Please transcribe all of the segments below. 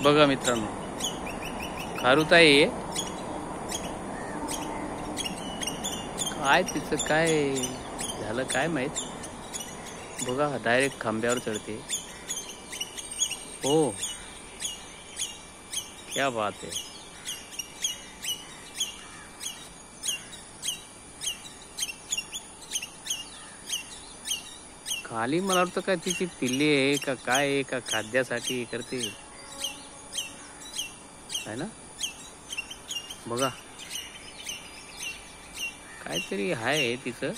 बघा मित्रांनो, खारुताई आहे. काय तिचं काय झालं काय माहित. बघा डायरेक्ट खांब्यावर चढते. हो, क्या बात है. खाली मला वाटतं काय तिची पिल्ली आहे का काय आहे का खाद्यासाठी करते आहे ना. बघा काहीतरी आहे तिचं.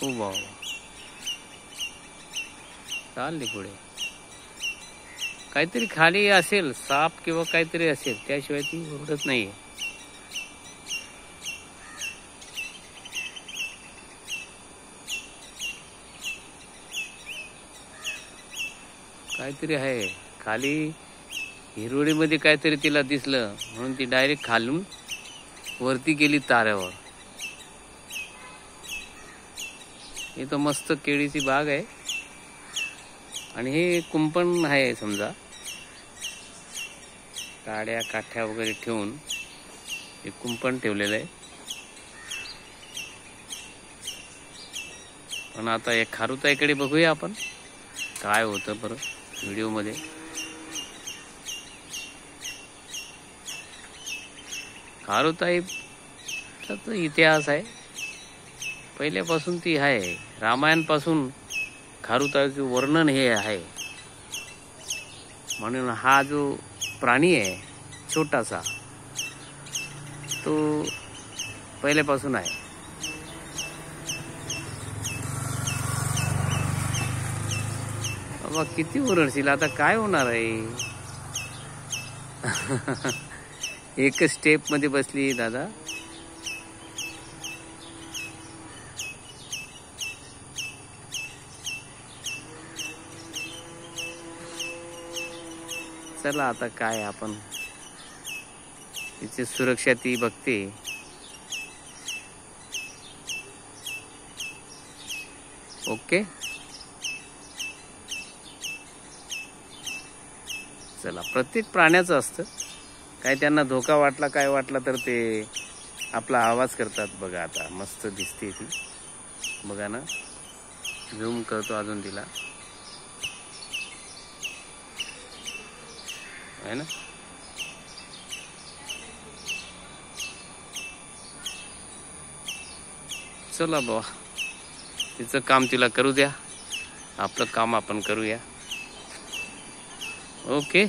हो बाबा, चालली पुढे. काहीतरी खाली असेल, साप किंवा काहीतरी असेल, त्याशिवाय ती उडत नाहीये. काहीतरी आहे खाली. हिरवळीमध्ये काहीतरी तिला दिसलं म्हणून ती डायरेक्ट खालून वरती गेली ताऱ्यावर. इथं मस्त केळीची बाग आहे आणि हे कुंपण आहे समजा. काड्या काठ्या वगैरे ठेवून हे कुंपण ठेवलेलं आहे. पण आता एक खारुताईकडे बघूया आपण काय होतं बरं व्हिडिओ मध्ये. खारुताईचा इतिहास आहे पहिल्यापासून. ती आहे रामायण पासून खारुताईचे वर्णन हे आहे. म्हणून हा जो प्राणी आहे छोटासा तो पहिल्यापासून आहे. बाबा किती ओरडशील, आता काय होणार आहे. एकच स्टेप मध्ये बसली दादा. चला आता काय आपण तिची सुरक्षा ती बघते. ओके चला. प्रत्येक प्राण्याचं असतं काय, त्यांना धोका वाटला काय वाटला तर ते आपला आवाज करतात. बघा आता मस्त दिसते ती. बघा ना, झूम करतो अजून तिला है ना. चला बाबा, तिचं काम तिला करू द्या, आपलं काम आपण करूया. ओके.